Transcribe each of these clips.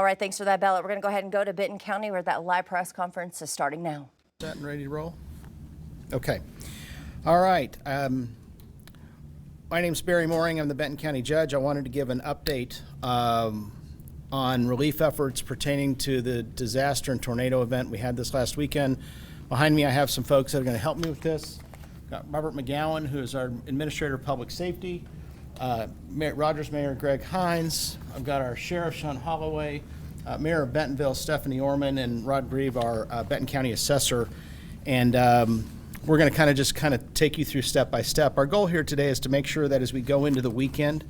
All right, thanks for that, Bella. We're going to go ahead and go to Benton County where that live press conference is starting now. Set and ready to roll? Okay. All right. My name's Barry Mooring. I'm the Benton County Judge. I wanted to give an update on relief efforts pertaining to the disaster and tornado event we had this last weekend. Behind me, I have some folks that are going to help me with this. I've got Robert McGowan, who is our Administrator of Public Safety, Rogers Mayor Greg Hines. I've got our Sheriff Sean Holloway, Mayor of Bentonville Stephanie Orman, and Rod Grieve, our Benton County Assessor. And we're going to kind of take you through step by step. Our goal here today is to make sure that as we go into the weekend,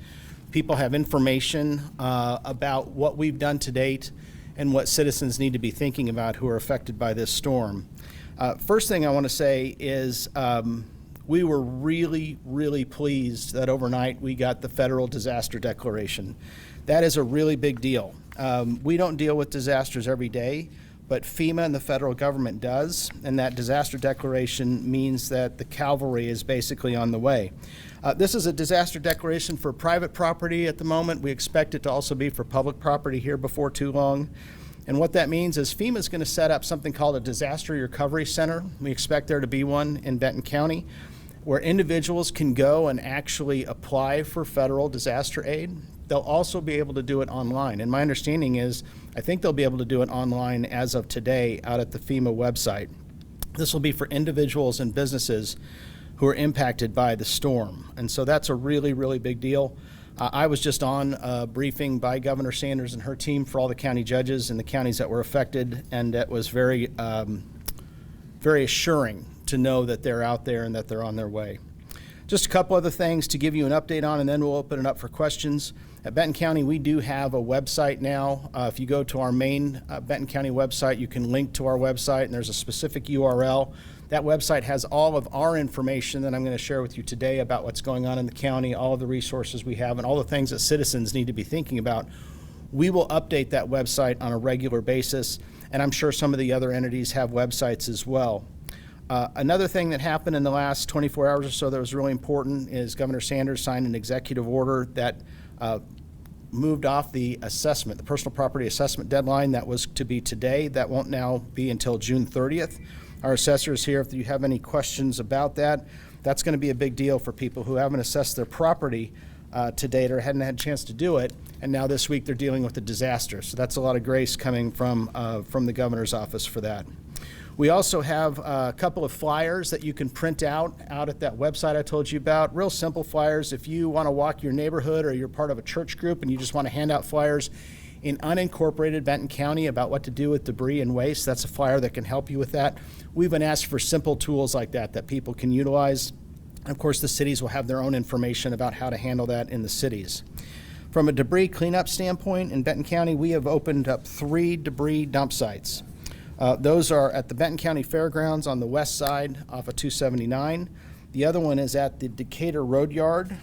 people have information about what we've done to date and what citizens need to be thinking about who are affected by this storm. First thing I want to say is we were really, really pleased that overnight we got the federal disaster declaration. That is a really big deal. We don't deal with disasters every day, but FEMA and the federal government does, and that disaster declaration means that the cavalry is basically on the way. This is a disaster declaration for private property at the moment. We expect it to also be for public property here before too long. And what that means is FEMA is going to set up something called a disaster recovery center. We expect there to be one in Benton County where individuals can go and actually apply for federal disaster aid. They'll also be able to do it online. And my understanding is, I think they'll be able to do it online as of today out at the FEMA website. This will be for individuals and businesses who are impacted by the storm. And so that's a really, really big deal. I was just on a briefing by Governor Sanders and her team for all the county judges in the counties that were affected, and it was very, very assuring to know that they're out there and that they're on their way. Just a couple other things to give you an update on, and then we'll open it up for questions. At Benton County, we do have a website now. If you go to our main Benton County website, you can link to our website, and there's a specific URL. That website has all of our information that I'm going to share with you today about what's going on in the county, all of the resources we have, and all the things that citizens need to be thinking about. We will update that website on a regular basis, and I'm sure some of the other entities have websites as well. Another thing that happened in the last 24 hours or so that was really important is Governor Sanders signed an executive order that moved off the assessment, the personal property assessment deadline that was to be today. That won't now be until June 30th. Our assessor is here if you have any questions about that. That's going to be a big deal for people who haven't assessed their property to date or hadn't had a chance to do it, and now this week they're dealing with a disaster. So that's a lot of grace coming from the governor's office for that. We also have a couple of flyers that you can print out at that website I told you about. Real simple flyers. If you want to walk your neighborhood or you're part of a church group and you just want to hand out flyers in unincorporated Benton County about what to do with debris and waste, that's a flyer that can help you with that. We've been asked for simple tools like that people can utilize. And of course, the cities will have their own information about how to handle that in the cities. From a debris cleanup standpoint, in Benton County, we have opened up 3 debris dump sites. Those are at the Benton County Fairgrounds on the west side off of 279. The other one is at the Decatur Road Yard,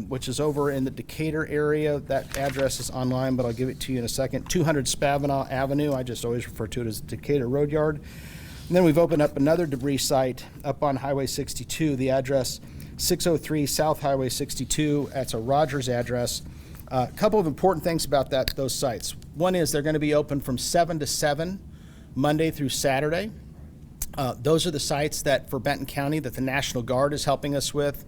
which is over in the Decatur area. That address is online, but I'll give it to you in a second. 200 Spavinaw Avenue. I just always refer to it as Decatur Road Yard. And then we've opened up another debris site up on Highway 62, the address 603 South Highway 62. That's a Rogers address. A couple of important things about those sites. One is they're going to be open from 7 to 7, Monday through Saturday. Those are the sites that for Benton County that the National Guard is helping us with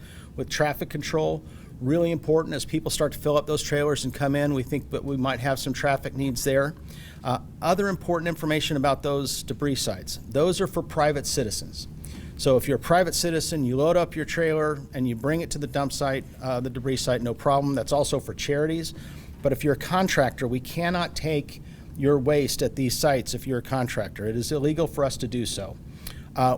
traffic control. Really important as people start to fill up those trailers and come in. We think that we might have some traffic needs there. Other important information about those debris sites. Those are for private citizens. So if you're a private citizen, you load up your trailer and you bring it to the dump site, the debris site, no problem. That's also for charities. But if you're a contractor, we cannot take your waste at these sites if you're a contractor. It is illegal for us to do so.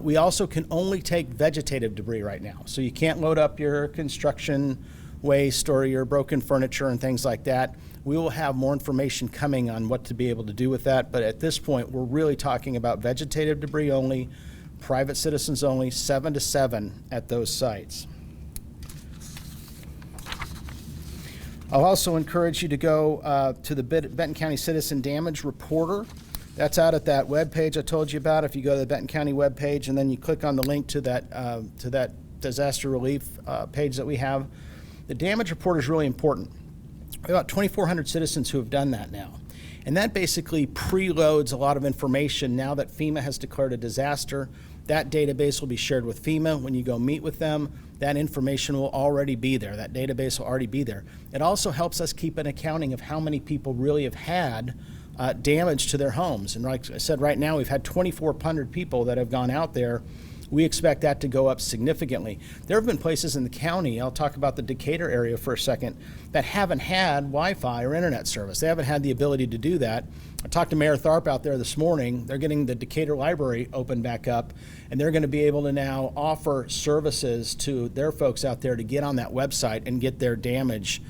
We also can only take vegetative debris right now. So you can't load up your construction waste or your broken furniture and things like that. We will have more information coming on what to be able to do with that. But at this point, we're really talking about vegetative debris only, private citizens only, 7 to 7 at those sites. I'll also encourage you to go to the Benton County Citizen Damage Reporter. That's out at that web page I told you about. If you go to the Benton County web page and then you click on the link to that disaster relief page that we have, the damage report is really important. We have about 2,400 citizens who have done that now. And that basically preloads a lot of information. Now that FEMA has declared a disaster, that database will be shared with FEMA. When you go meet with them, that information will already be there. That database will already be there. It also helps us keep an accounting of how many people really have had damage to their homes. And like I said, right now we've had 2,400 people that have gone out there. We expect that to go up significantly. There have been places in the county, I'll talk about the Decatur area for a second, that haven't had Wi-Fi or internet service. They haven't had the ability to do that. I talked to Mayor Tharp out there this morning. They're getting the Decatur Library open back up, and they're going to be able to now offer services to their folks out there to get on that website and get their damage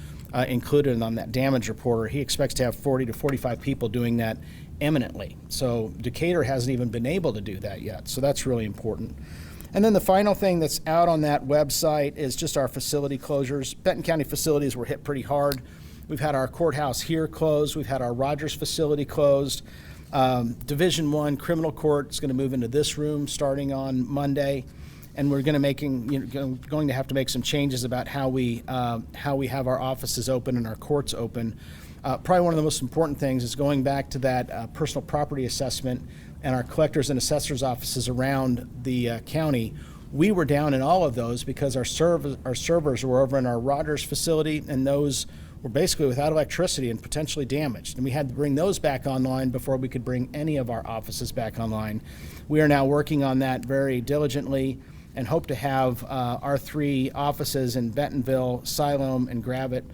included on that damage reporter. He expects to have 40 to 45 people doing that imminently. So Decatur hasn't even been able to do that yet. So that's really important. And then the final thing that's out on that website is just our facility closures. Benton County facilities were hit pretty hard. We've had our courthouse here closed. We've had our Rogers facility closed. Division I criminal court is going to move into this room starting on Monday. And we're going to have to make some changes about how we have our offices open and our courts open. Probably one of the most important things is going back to that personal property assessment and our collectors and assessors offices around the county. We were down in all of those because our servers were over in our Rogers facility, and those were basically without electricity and potentially damaged. And we had to bring those back online before we could bring any of our offices back online. We are now working on that very diligently and hope to have our 3 offices in Bentonville, Siloam, and Gravette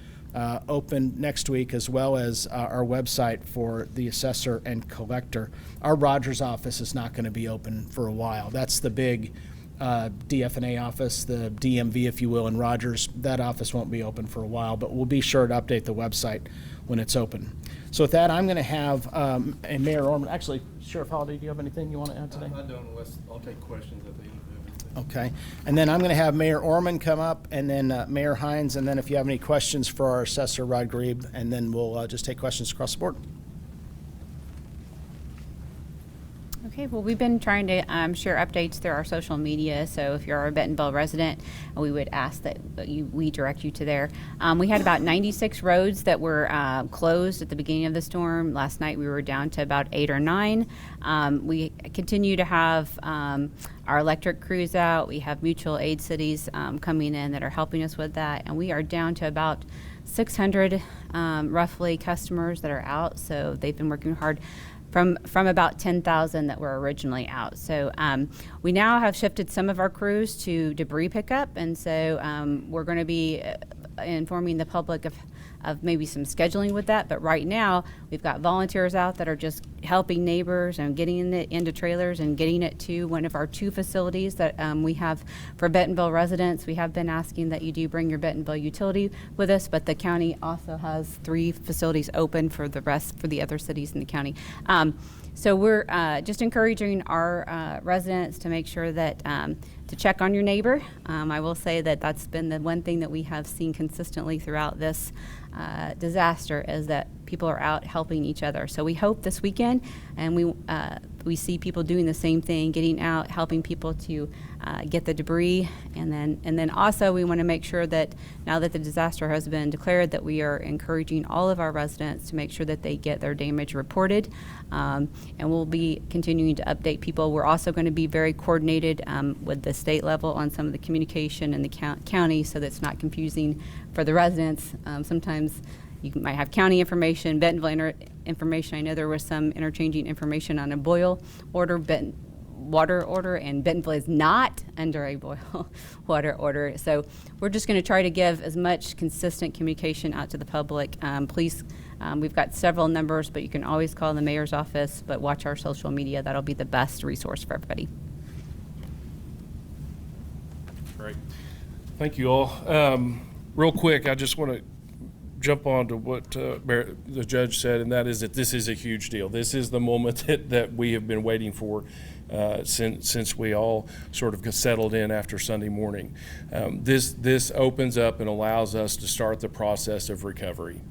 open next week, as well as our website for the assessor and collector. Our Rogers office is not going to be open for a while. That's the big DFNA office, the DMV, if you will, in Rogers. That office won't be open for a while, but we'll be sure to update the website when it's open. So with that, I'm going to have and Mayor Orman, actually, Sheriff Holliday, do you have anything you want to add today? I don't, unless I'll take questions at the end of everything. Okay, and then I'm going to have Mayor Orman come up, and then Mayor Hines, and then if you have any questions for our assessor, Rod Grebe, and then we'll just take questions across the board. Okay, well, we've been trying to share updates through our social media, so if you're a Bentonville resident, we would ask that we direct you to there. We had about 96 roads that were closed at the beginning of the storm. Last night we were down to about 8 or 9. We continue to have our electric crews out. We have mutual aid cities coming in that are helping us with that, and we are down to about 600 roughly customers that are out, so they've been working hard. From about 10,000 that were originally out. So we now have shifted some of our crews to debris pickup, and so we're going to be informing the public of maybe some scheduling with that. But right now, we've got volunteers out that are just helping neighbors and getting it into trailers and getting it to one of our 2 facilities that we have for Bentonville residents. We have been asking that you do bring your Bentonville utility with us, but the county also has 3 facilities open for the other cities in the county. So we're just encouraging our residents to make sure that to check on your neighbor. I will say that that's been the one thing that we have seen consistently throughout this disaster is that people are out helping each other. So we hope this weekend, and we see people doing the same thing, getting out, helping people to get the debris, and then also we want to make sure that now that the disaster has been declared, that we are encouraging all of our residents to make sure that they get their damage reported, and we'll be continuing to update people. We're also going to be very coordinated with the state level on some of the communication in the county, so that it's not confusing for the residents. Sometimes you might have county information, Bentonville information. I know there was some interchanging information on a boil order, water order, and Bentonville is not under a boil water order. So we're just going to try to give as much consistent communication out to the public. Please, we've got several numbers, but you can always call the mayor's office, but watch our social media. That'll be the best resource for everybody. Great. Thank you all. Real quick, I just want to jump on to what the judge said, and that is that this is a huge deal. This is the moment that we have been waiting for since we all sort of settled in after Sunday morning. This opens up and allows us to start the process of recovery.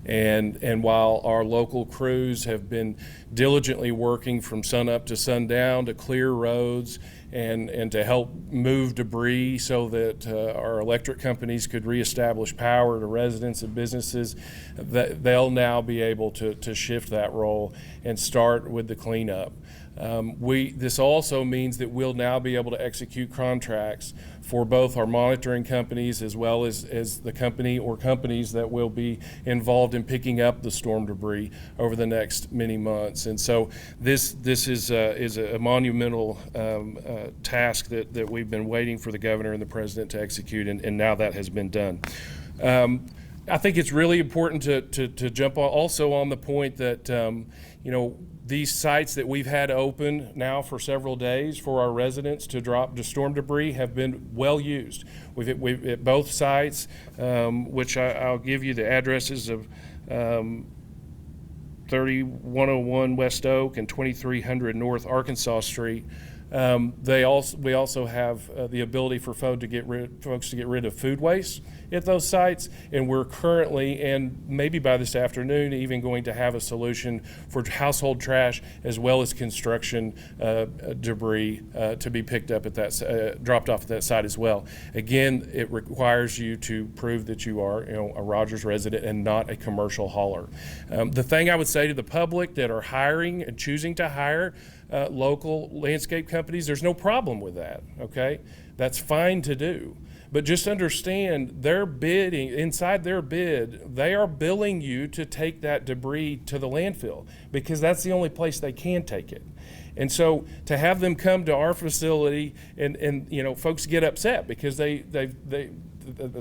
And while our local crews have been diligently working from sunup to sundown to clear roads and to help move debris so that our electric companies could reestablish power to residents and businesses, that they'll now be able to shift that role and start with the cleanup. This also means that we'll now be able to execute contracts for both our monitoring companies as well as the company or companies that will be involved in picking up the storm debris over the next many months. And so this is a monumental task that we've been waiting for the governor and the president to execute, and now that has been done. I think it's really important to jump also on the point that these sites that we've had open now for several days for our residents to drop the storm debris have been well used. We've at both sites, which I'll give you the addresses of 3101 West Oak and 2300 North Arkansas Street. We also have the ability for folks to get rid of food waste at those sites, and we're currently, and maybe by this afternoon, even going to have a solution for household trash as well as construction debris to be picked up at that, dropped off at that site as well. Again, it requires you to prove that you are, a Rogers resident and not a commercial hauler. The thing I would say to the public that are hiring and choosing to hire local landscape companies, there's no problem with that, okay? That's fine to do. But just understand they're bidding, inside their bid, they are billing you to take that debris to the landfill because that's the only place they can take it. And so to have them come to our facility and folks get upset because the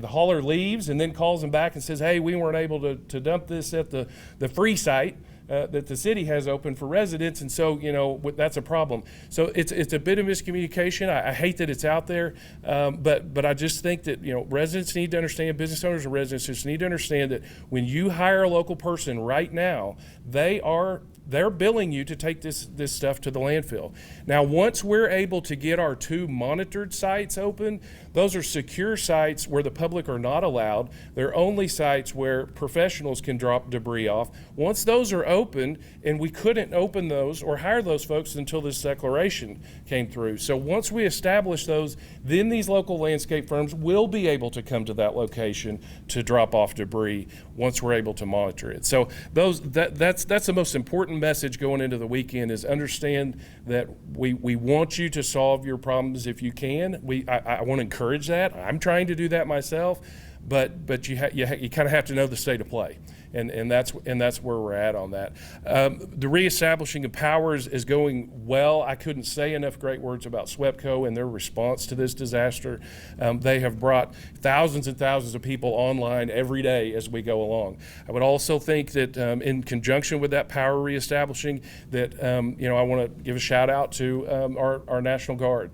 hauler leaves and then calls them back and says, hey, we weren't able to dump this at the free site that the city has open for residents, and so that's a problem. So it's a bit of miscommunication. I hate that it's out there, but I just think that residents need to understand, business owners and residents just need to understand that when you hire a local person right now, they're billing you to take this stuff to the landfill. Now, once we're able to get our 2 monitored sites open, those are secure sites where the public are not allowed. They're only sites where professionals can drop debris off. Once those are open, and we couldn't open those or hire those folks until this declaration came through. So once we establish those, then these local landscape firms will be able to come to that location to drop off debris once we're able to monitor it. So that's the most important message going into the weekend, is understand that we want you to solve your problems if you can. I want to encourage that. I'm trying to do that myself, but you kind of have to know the state of play, and that's where we're at on that. The reestablishing of power is going well. I couldn't say enough great words about SWEPCO and their response to this disaster. They have brought thousands and thousands of people online every day as we go along. I would also think that in conjunction with that power reestablishing, that I want to give a shout out to our National Guard.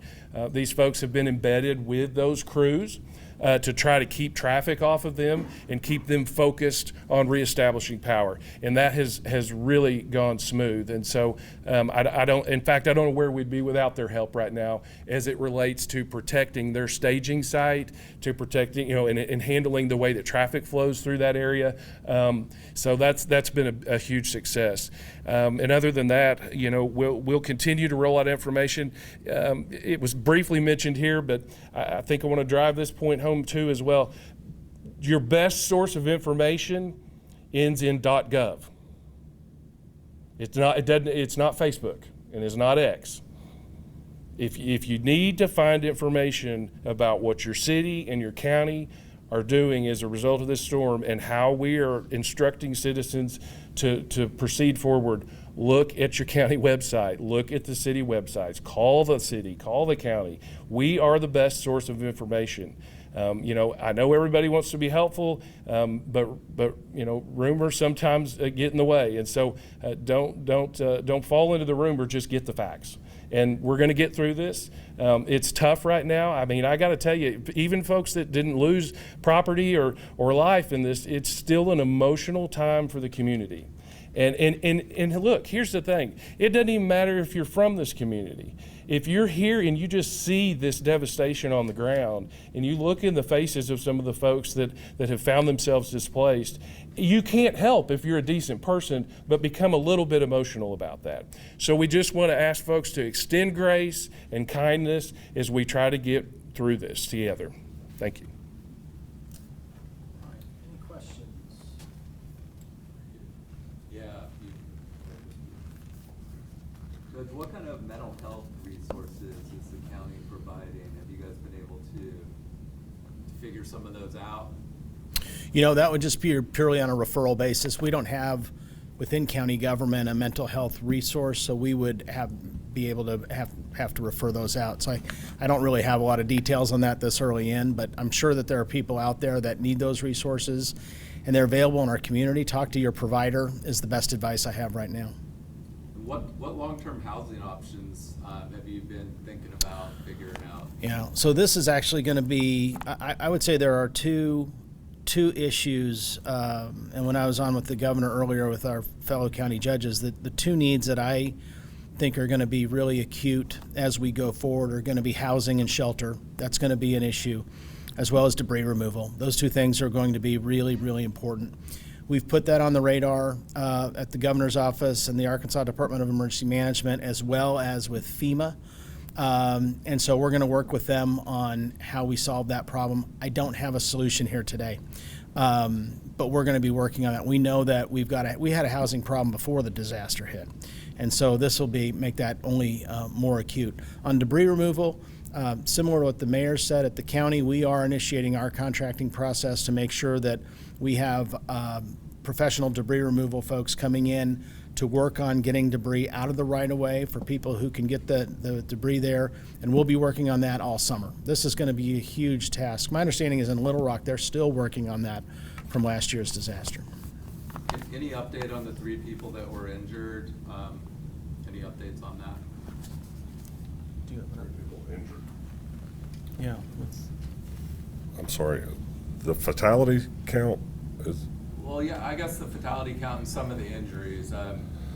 These folks have been embedded with those crews to try to keep traffic off of them and keep them focused on reestablishing power, and that has really gone smooth. And so I don't know where we'd be without their help right now as it relates to protecting their staging site, to protecting and handling the way that traffic flows through that area. So that's been a huge success. And other than that, we'll continue to roll out information. It was briefly mentioned here, but I think I want to drive this point home too as well. Your best source of information ends in .gov. It's not Facebook and it's not X. If you need to find information about what your city and your county are doing as a result of this storm and how we are instructing citizens to proceed forward, look at your county website, look at the city websites, call the city, call the county. We are the best source of information. I know everybody wants to be helpful, but rumors sometimes get in the way, and so don't fall into the rumor. Just get the facts, and we're going to get through this. It's tough right now. I mean, I got to tell you, even folks that didn't lose property or life in this, it's still an emotional time for the community. And look, here's the thing. It doesn't even matter if you're from this community. If you're here and you just see this devastation on the ground and you look in the faces of some of the folks that have found themselves displaced, you can't help, if you're a decent person, but become a little bit emotional about that. So we just want to ask folks to extend grace and kindness as we try to get through this together. Thank you. Any questions? Yeah. Judge, what kind of mental health resources is the county providing? Have you guys been able to figure some of those out? You know, that would just be purely on a referral basis. We don't have within county government a mental health resource, so we would be able to have to refer those out. So I don't really have a lot of details on that this early in, but I'm sure that there are people out there that need those resources, and they're available in our community. Talk to your provider is the best advice I have right now. What long-term housing options have you been thinking about figuring out? Yeah, so this is actually going to be, I would say there are two issues, and when I was on with the governor earlier with our fellow county judges, the two needs that I think are going to be really acute as we go forward are going to be housing and shelter. That's going to be an issue, as well as debris removal. Those two things are going to be really, really important. We've put that on the radar at the governor's office and the Arkansas Department of Emergency Management, as well as with FEMA. And so we're going to work with them on how we solve that problem. I don't have a solution here today, but we're going to be working on that. We know that we had a housing problem before the disaster hit, and so this will make that only more acute. On debris removal, similar to what the mayor said at the county, we are initiating our contracting process to make sure that we have professional debris removal folks coming in to work on getting debris out of the right-of-way for people who can get the debris there, and we'll be working on that all summer. This is going to be a huge task. My understanding is in Little Rock, they're still working on that from last year's disaster. Any update on the 3 people that were injured? Any updates on that? Do you have an People injured. Yeah. I'm sorry, the fatality count is, Well, yeah, I guess the fatality count and some of the injuries.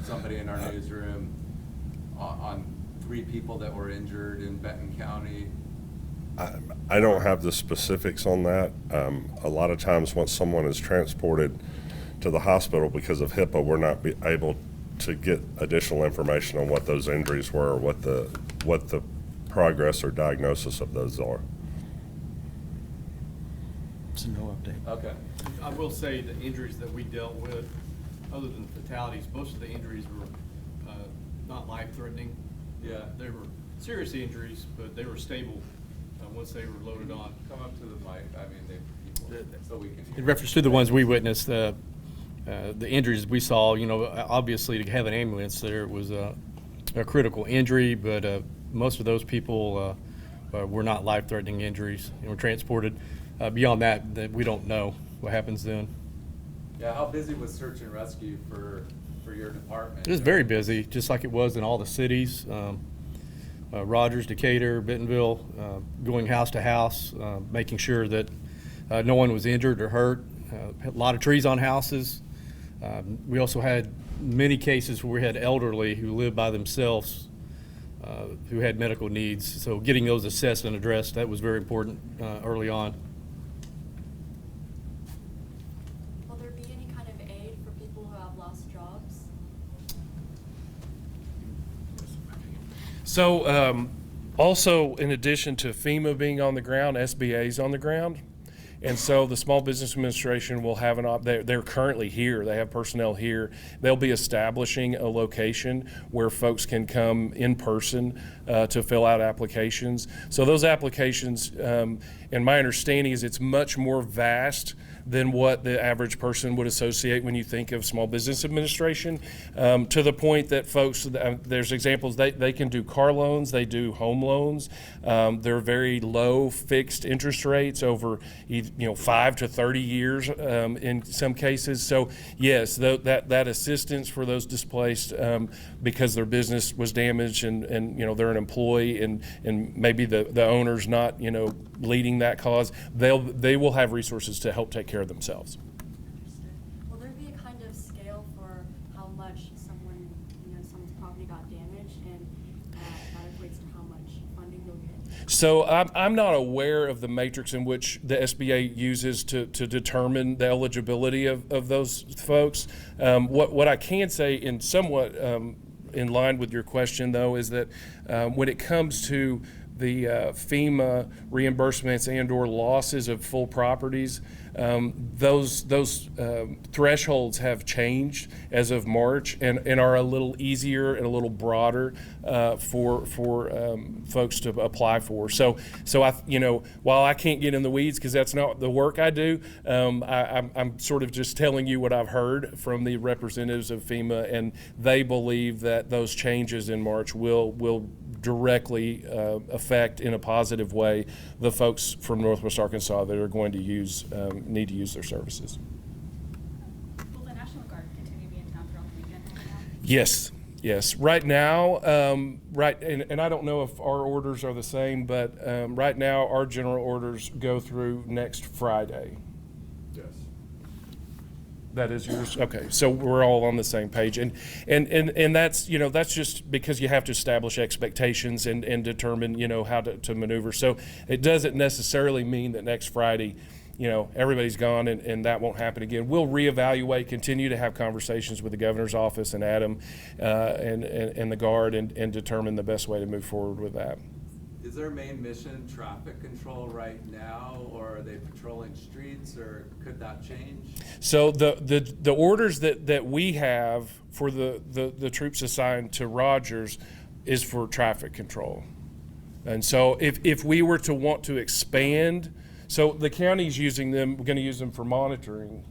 Somebody in our newsroom on 3 people that were injured in Benton County. I don't have the specifics on that. A lot of times once someone is transported to the hospital because of HIPAA, we're not able to get additional information on what those injuries were or what the progress or diagnosis of those are. It's a no update. Okay. I will say the injuries that we dealt with, other than fatalities, most of the injuries were not life-threatening. Yeah. They were serious injuries, but they were stable once they were loaded on. Come up to the mic. I mean, people, so we can hear. In reference to the ones we witnessed, the injuries we saw, you know, obviously to have an ambulance there was a critical injury, but most of those people were not life-threatening injuries and were transported. Beyond that, we don't know what happens then. Yeah, how busy was search and rescue for your department? It was very busy, just like it was in all the cities. Rogers, Decatur, Bentonville, going house to house, making sure that no one was injured or hurt. A lot of trees on houses. We also had many cases where we had elderly who lived by themselves who had medical needs. So getting those assessed and addressed, that was very important early on. Will there be any kind of aid for people who have lost jobs? So also, in addition to FEMA being on the ground, SBA's on the ground. And so the Small Business Administration will have they're currently here. They have personnel here. They'll be establishing a location where folks can come in person to fill out applications. So those applications, and my understanding is it's much more vast than what the average person would associate when you think of Small Business Administration, to the point that folks, there's examples, they can do car loans, they do home loans. They're very low fixed interest rates over 5 to 30 years in some cases. So yes, that assistance for those displaced because their business was damaged and they're an employee and maybe the owner's not leading that cause, they will have resources to help take care of themselves. Will there be a kind of scale for how damage, and that equates to how much funding you'll get? So I'm not aware of the matrix in which the SBA uses to determine the eligibility of those folks. What I can say in somewhat in line with your question, though, is that when it comes to the FEMA reimbursements and/or losses of full properties, those thresholds have changed as of March and are a little easier and a little broader for folks to apply for. So while I can't get in the weeds because that's not the work I do, I'm sort of just telling you what I've heard from the representatives of FEMA, and they believe that those changes in March will directly affect in a positive way the folks from Northwest Arkansas that are going to need to use their services. Will the National Guard continue to be in town throughout the weekend? Yes. Right now, and I don't know if our orders are the same, but right now our general orders go through next Friday. Yes. That is yours? Okay, so we're all on the same page. And that's, that's just because you have to establish expectations and determine, how to maneuver. So it doesn't necessarily mean that next Friday, everybody's gone and that won't happen again. We'll reevaluate, continue to have conversations with the governor's office and Adam and the Guard and determine the best way to move forward with that. Is their main mission traffic control right now, or are they patrolling streets, or could that change? So the orders that we have for the troops assigned to Rogers is for traffic control. And so if we were to want to expand, so the county's using them, we're going to use them for monitoring.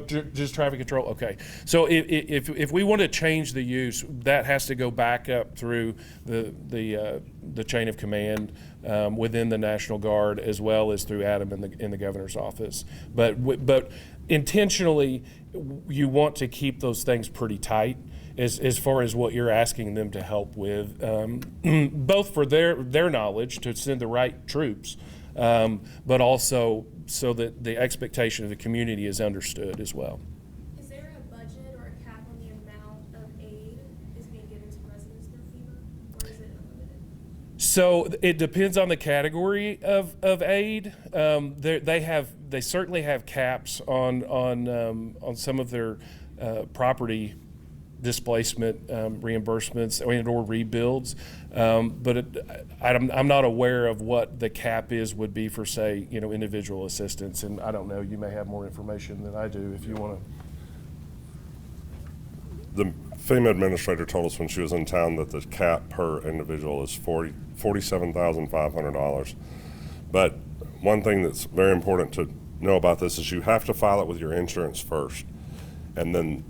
Just traffic control. Okay. So if we want to change the use, that has to go back up through the chain of command within the National Guard, as well as through Adam in the governor's office. But intentionally, you want to keep those things pretty tight as far as what you're asking them to help with, both for their knowledge to send the right troops, but also so that the expectation of the community is understood as well. Is there a budget or a cap on the amount of aid is being given to residents through FEMA, or is it unlimited? So it depends on the category of aid. They certainly have caps on some of their property displacement reimbursements or rebuilds, but I'm not aware of what the cap would be for, say, individual assistance, and I don't know, you may have more information than I do if you want The to. FEMA administrator told us when she was in town that the cap per individual is $47,500. But one thing that's very important to know about this is you have to file it with your insurance first, and then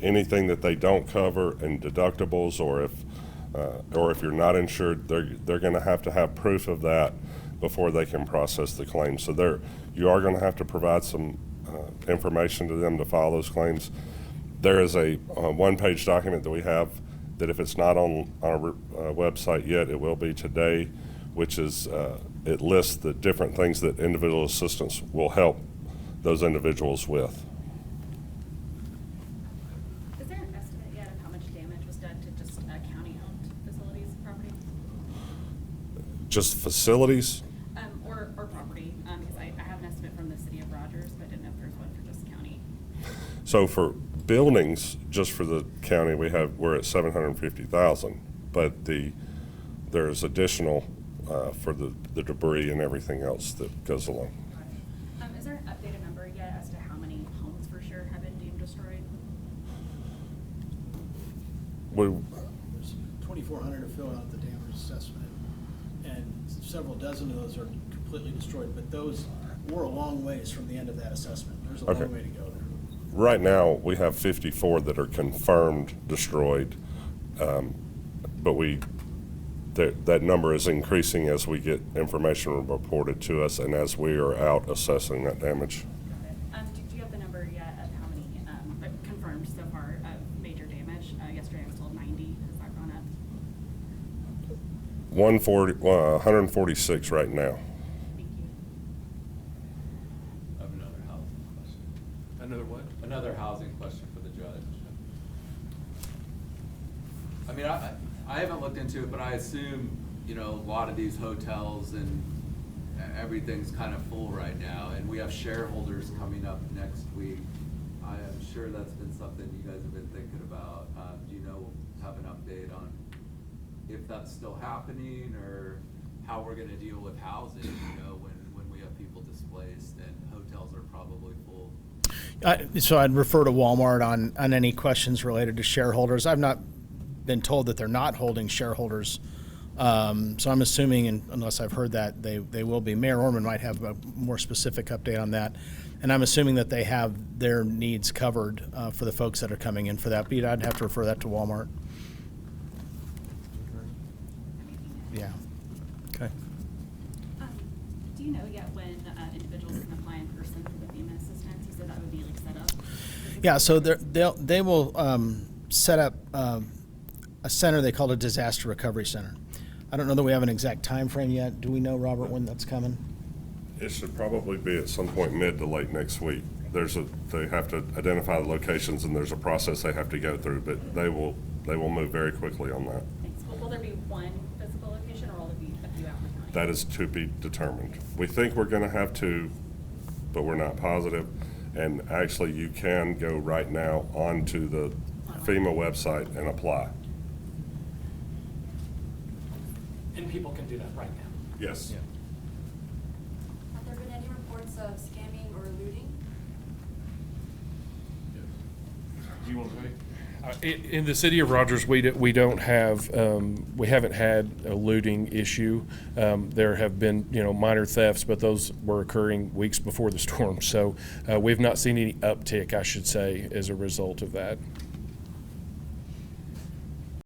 anything that they don't cover and deductibles, or if you're not insured, they're going to have proof of that before they can process the claim. So you are going to have to provide some information to them to file those claims. There is a one-page document that we have that if it's not on our website yet, it will be today, which is it lists the different things that individual assistance will help those individuals with. Is there an estimate yet of how much damage was done to just county-owned facilities, property? Just facilities? Or property, because I have an estimate from the city of Rogers, but I didn't know if there's one for just county. So for buildings, just for the county, we're at $750,000, but there's additional for the debris and everything else that goes along. Is there an updated number yet as to how many homes for sure have been deemed destroyed? There's 2,400 to fill out the damage assessment, and several dozen of those are completely destroyed, but we're a long ways from the end of that assessment. There's a Okay. long way to go there. Right now, we have 54 that are confirmed destroyed, but that number is increasing as we get information reported to us and as we are out assessing that damage. Do you have the number yet of how many confirmed so far of major damage? Yesterday I was told 90. Has that gone up? 146 right now. Thank you. I have another housing question. Another what? Another housing question for the judge. I mean, I haven't looked into it, but I assume, you know, a lot of these hotels and everything's kind of full right now, and we have shareholders coming up next week. I am sure that's been something you guys have been thinking about. Do you know, have an update on if that's still happening, or how we're gonna deal with housing, you know, when we have people displaced and hotels are probably full? So I'd refer to Walmart on any questions related to shareholders. I've not been told that they're not holding shareholders. So I'm assuming, unless I've heard that, they will be. Mayor Orman might have a more specific update on that. And I'm assuming that they have their needs covered for the folks that are coming in for that. But I'd have to refer that to Walmart. Yeah. Okay. Do you know yet when individuals can apply in person for the FEMA assistance? You said that would be like set up? Yeah, so they will set up a center they call a disaster recovery center. I don't know that we have an exact time frame yet. Do we know, Robert, when that's coming? It should probably be at some point mid to late next week. They have to identify the locations, and there's a process they have to go through, but they will move very quickly on that. Thanks. Will there be one physical location, or will there be a few out in the county? That is to be determined. We think we're gonna have two, but we're not positive. And actually, you can go right now onto the FEMA website and apply. And people can do that right now. Yes. Have there been any reports of scamming or looting? Do you want to say? In the city of Rogers, we don't have, we haven't had a looting issue. There have been, you know, minor thefts, but those were occurring weeks before the storm. So we've not seen any uptick, I should say, as a result of that.